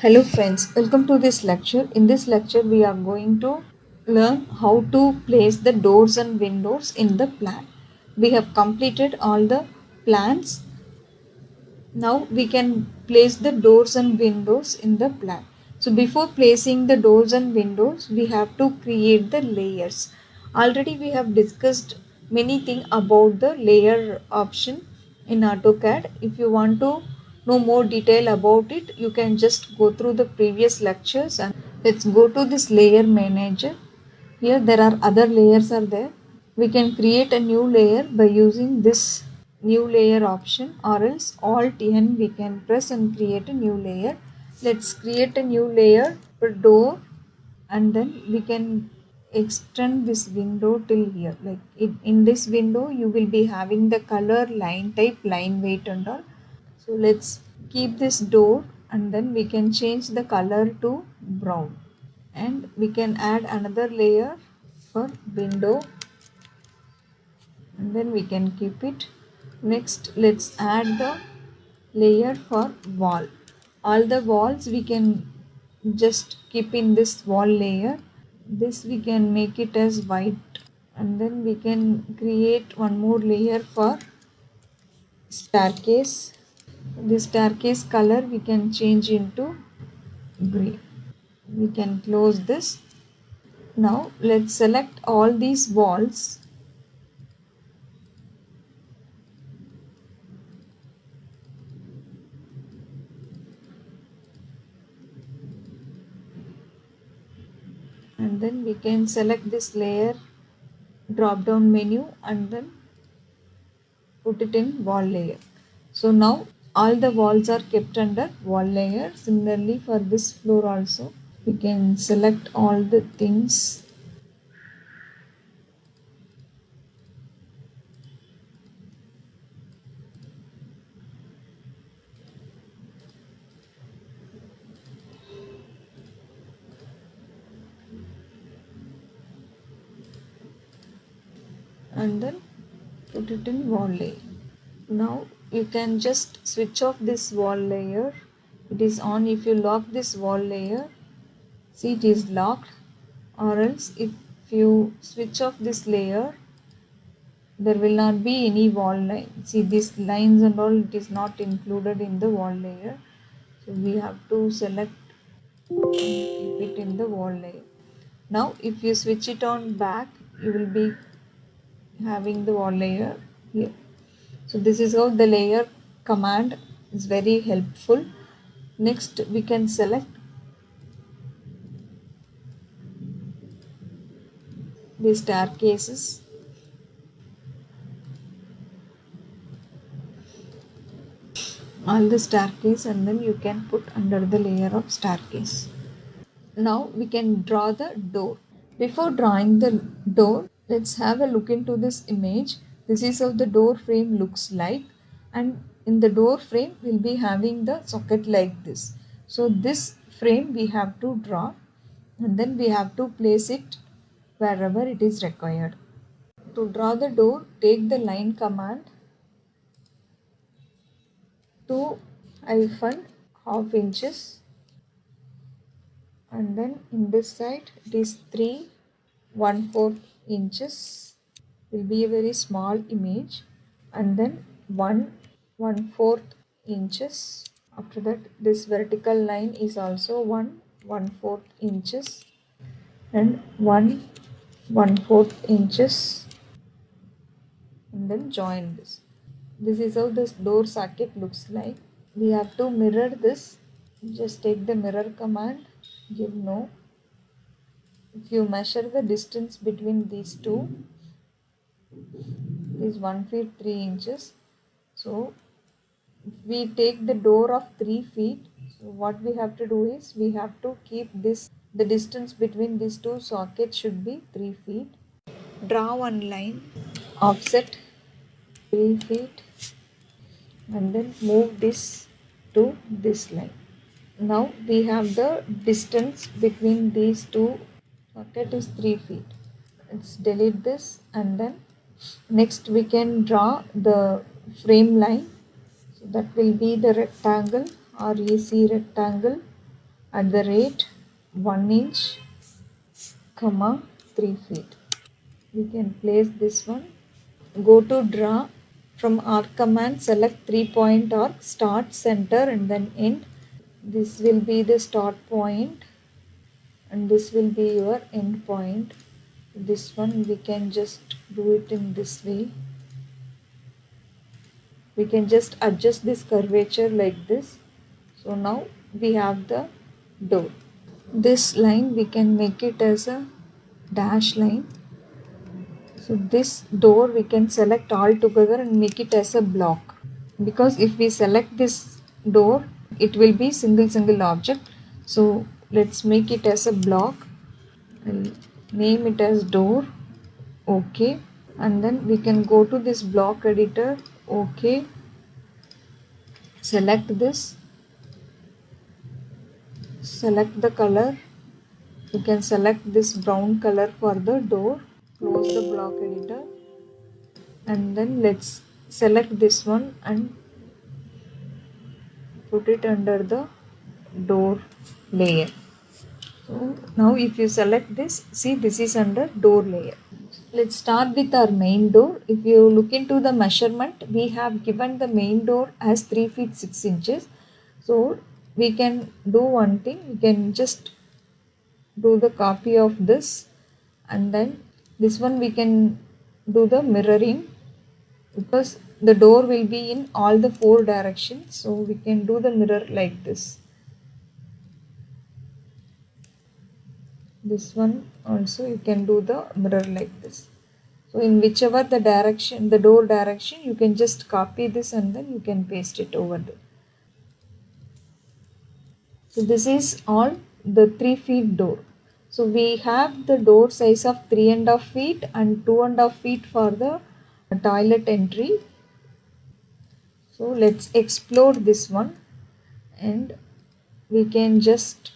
Hello friends, welcome to this lecture. In this lecture we are going to learn how to place the doors and windows in the plan. We have completed all the plans. Now we can place the doors and windows in the plan. So before placing the doors and windows, we have to create the layers. Already we have discussed many things about the layer option in AutoCAD. If you want to know more detail about it, you can just go through the previous lectures. And let's go to this layer manager. Here there are other layers are there. We can create a new layer by using this new layer option, or else Alt N we can press and create a new layer. Let's create a new layer for door, and then we can extend this window till here. Like in this window you will be having the color, line type, line weight and all. So let's keep this door, and then we can change the color to brown, and we can add another layer for window, and then we can keep it. Next let's add the layer for wall. All the walls we can just keep in this wall layer. This we can make it as white, and then we can create one more layer for staircase. This staircase color we can change into gray. We can close this. Now let's select all these walls, and then we can select this layer drop down menu and then put it in wall layer. So now all the walls are kept under wall layer. Similarly for this floor also we can select all the things, and then put it in wall layer. Now you can just switch off this wall layer. It is on if you lock this wall layer. See, it is locked. Or else if you switch off this layer, there will not be any wall line. See, these lines and all, it is not included in the wall layer. So we have to select and keep it in the wall layer. Now if you switch it on back, you will be having the wall layer here. So this is how the layer command is very helpful. Next we can select the staircases. All the staircase, and then you can put under the layer of staircase. Now we can draw the door. Before drawing the door, let's have a look into this image. This is how the door frame looks like, and in the door frame we'll be having the socket like this. So this frame we have to draw, and then we have to place it wherever it is required. To draw the door, take the line command, 2 hyphen half inches, and then in this side it is 3 1/4 inches. Will be a very small image, and then 1 1/4 inches. After that this vertical line is also 1 1/4 inches, and 1 1/4 inches, and then join this. This is how this door socket looks like. We have to mirror this. Just take the mirror command, give no. If you measure the distance between these two, it is 1 feet 3 inches. So if we take the door of 3 feet, so what we have to do is we have to keep this, the distance between these two sockets should be 3 feet. Draw one line, offset 3 feet, and then move this to this line. Now we have the distance between these two socket is 3 feet. Let's delete this, and then next we can draw the frame line. So that will be the rectangle or AC rectangle. at the rate 1 inch comma 3 feet. We can place this one. Go to draw. From arc command, select 3-point arc, start, center and then end. This will be the start point and this will be your end point. This one we can just do it in this way. We can just adjust this curvature like this. So now we have the door. This line we can make it as a dash line. So this door we can select all together and make it as a block. Because if we select this door, it will be single object. So let's make it as a block. I'll name it as door. OK. And then we can go to this block editor. OK. Select this. Select the color. You can select this brown color for the door. Close the block editor. And then let's select this one and put it under the door layer. So now if you select this, see this is under door layer. Let's start with our main door. If you look into the measurement, we have given the main door as 3 feet 6 inches. So we can do one thing, we can just do the copy of this and then this one we can do the mirroring because the door will be in all the 4 directions. So we can do the mirror like this. This one also you can do the mirror like this. So in whichever the direction, the door direction, you can just copy this and then you can paste it over there. So this is all the 3 feet door. So we have the door size of 3.5 feet and 2.5 feet for the toilet entry. So let's explore this one and we can just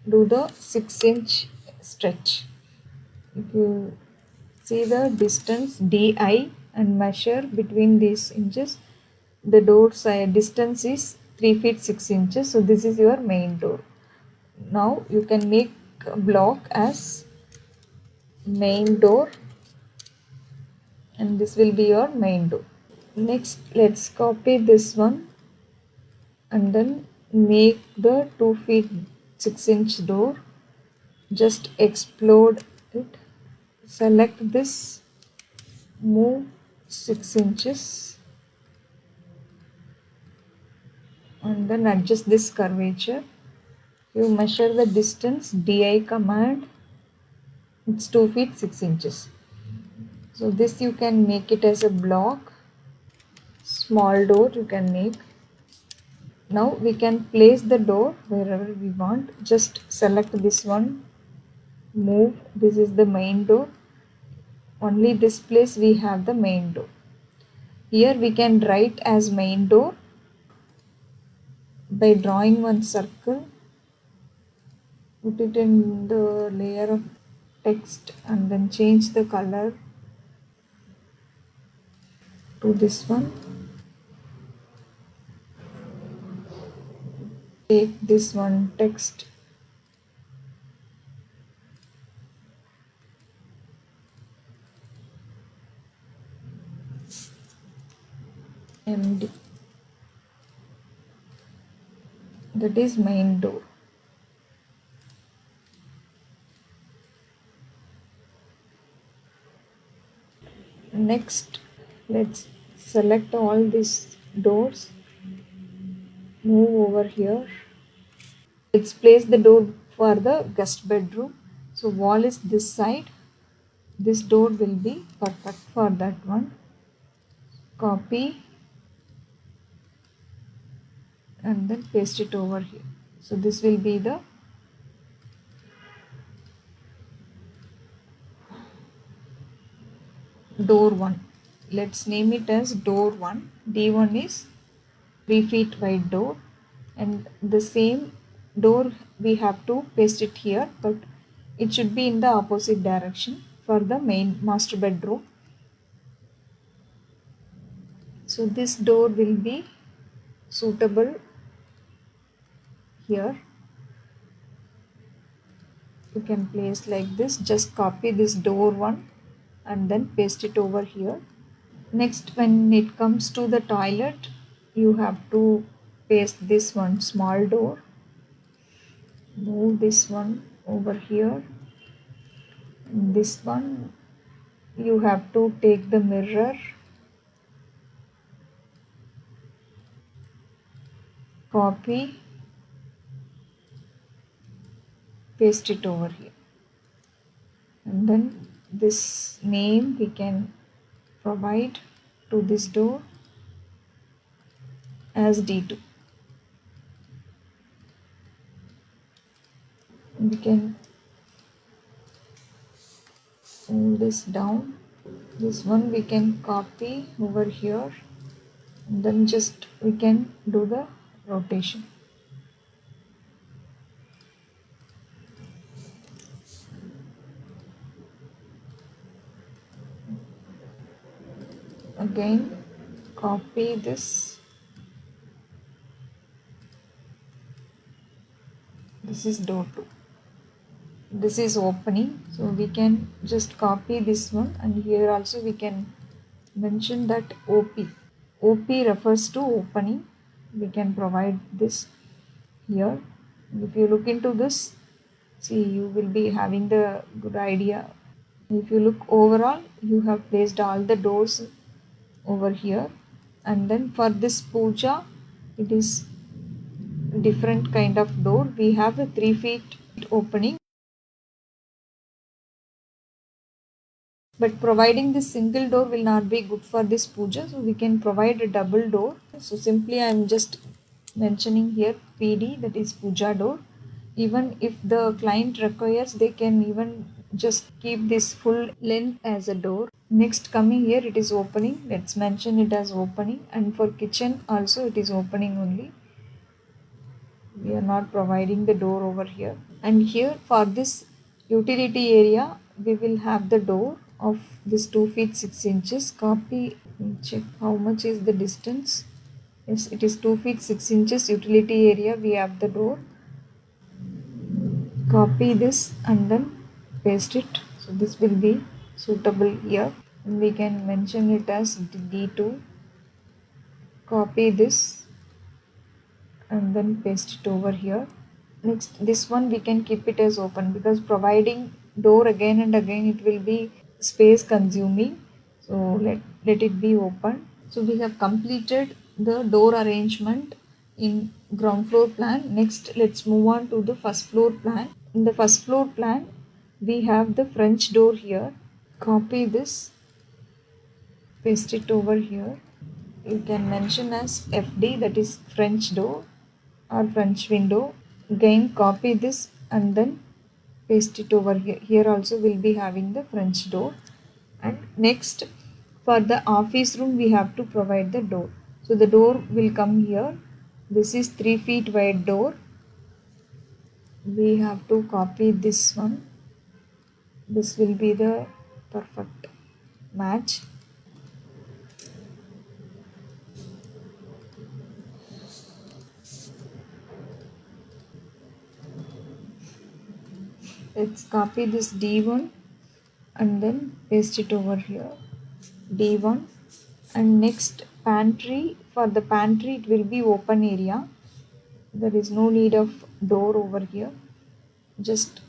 do the 6-inch stretch. If you see the distance DI and measure between these inches, the door side distance is 3 feet 6 inches. So this is your main door. Now you can make a block as main door and this will be your main door. Next let's copy this one and then make the 2 feet 6 inch door. Just explode it, select this, move 6 inches and then adjust this curvature. You measure the distance DI command, it's 2 feet 6 inches. So this you can make it as a block, small door you can make. Now we can place the door wherever we want. Just select this one, move, this is the main door. Only this place we have the main door. Here we can write as main door by drawing one circle, put it in the layer of text and then change the color to this one. Take this one text MD, that is main door. Next let's select all these doors, move over here. Let's place the door for the guest bedroom. So wall is this side, this door will be perfect for that one. Copy and then paste it over here. So this will be the door 1. Let's name it as door 1. D1 is 3 feet wide door and the same door we have to paste it here, but it should be in the opposite direction for the main master bedroom. So this door will be suitable here. You can place like this. Just copy this door one and then paste it over here. Next, when it comes to the toilet, you have to paste this one small door. Move this one over here. And this one, you have to take the mirror, copy, paste it over here. And then this name we can provide to this door as D2. We can move this down. This one we can copy over here, and then just we can do the rotation. Again copy this. This is door 2. This is opening, so we can just copy this one, and here also we can mention that OP. OP refers to opening. We can provide this here. If you look into this, see, you will be having the good idea. If you look overall, you have placed all the doors over here, and then for this puja, it is different kind of door. We have a 3 feet opening, but providing this single door will not be good for this puja, so we can provide a double door. So simply I am just mentioning here PD, that is puja door. Even if the client requires, they can even just keep this full length as a door. Next, coming here, it is opening. Let's mention it as opening, and for kitchen also it is opening only. We are not providing the door over here. And here for this utility area, we will have the door of this 2 feet 6 inches. Copy, check how much is the distance. Yes, it is 2 feet 6 inches utility area. We have the door. Copy this and then paste it. So this will be suitable here. And we can mention it as D2. Copy this and then paste it over here. Next, this one we can keep it as open, because providing door again and again, it will be space consuming. So let it be open. So we have completed the door arrangement in ground floor plan. Next, let's move on to the first floor plan. In the first floor plan, we have the French door here. Copy this, paste it over here. You can mention as FD, that is French door or French window. Again copy this and then paste it over here. Here also we'll be having the French door. And next, for the office room, we have to provide the door. So the door will come here. This is 3 feet wide door. We have to copy this one. This will be the perfect match. Let's copy this D1 and then paste it over here. D1. And next, pantry. For the pantry, it will be open area. There is no need of door over here. Just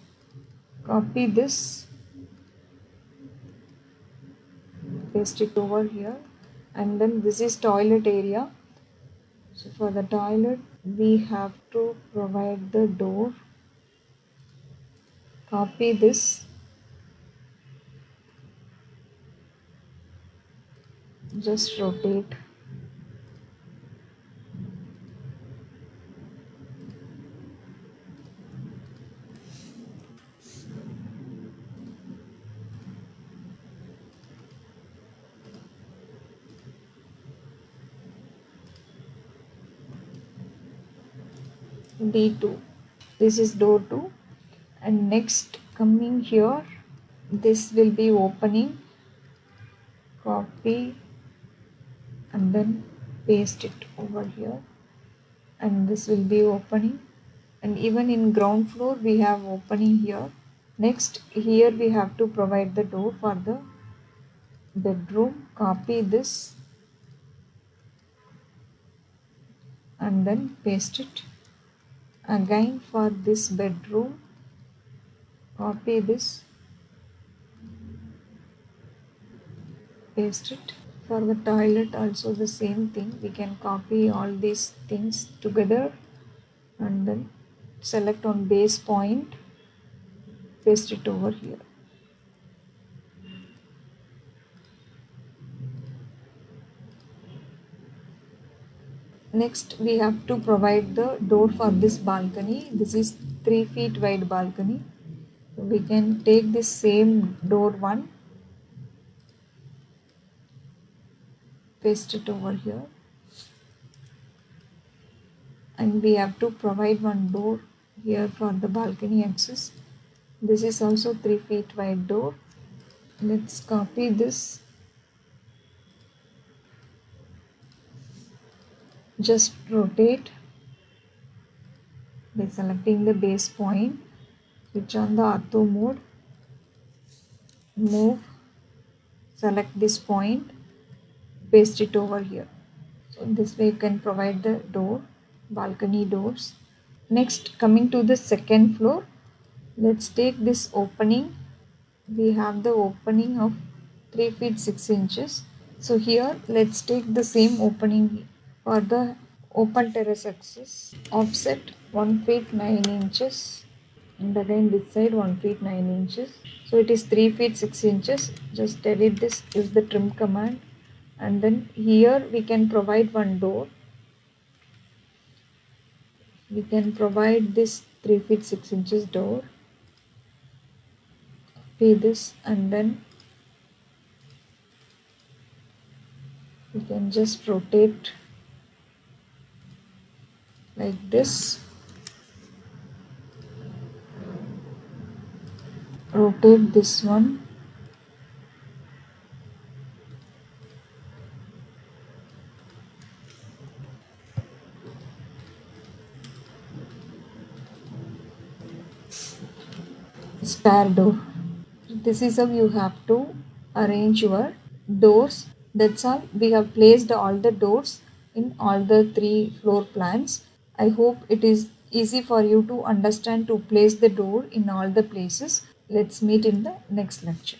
copy this, paste it over here, and then this is toilet area. So for the toilet, we have to provide the door. Copy this, just rotate. D2. This is door 2. And next, coming here, this will be opening. Copy and then paste it over here. And this will be opening. and even in ground floor we have opening here. Next, here we have to provide the door for the bedroom. Copy this and then paste it. Again for this bedroom, copy this, paste it. For the toilet also the same thing. We can copy all these things together and then select on base point, paste it over here. Next, we have to provide the door for this balcony. This is 3 feet wide balcony. We can take this same door one, paste it over here, and we have to provide one door here for the balcony access. This is also 3 feet wide door. Let's copy this. Just rotate by selecting the base point, switch on the ortho mode, move, select this point, paste it over here. So this way you can provide the door, balcony doors. Next, coming to the second floor, let's take this opening. We have the opening of 3 feet 6 inches. So here let's take the same opening for the open terrace access. Offset 1 feet 9 inches, and again this side 1 feet 9 inches. So it is 3 feet 6 inches. Just edit this, use the trim command, and then here we can provide one door. We can provide this 3 feet 6 inches door. Copy this and then we can just rotate like this. Rotate this one. Spare door. This is how you have to arrange your doors. That's all. We have placed all the doors in all the 3 floor plans. I hope it is easy for you to understand to place the door in all the places. Let's meet in the next lecture.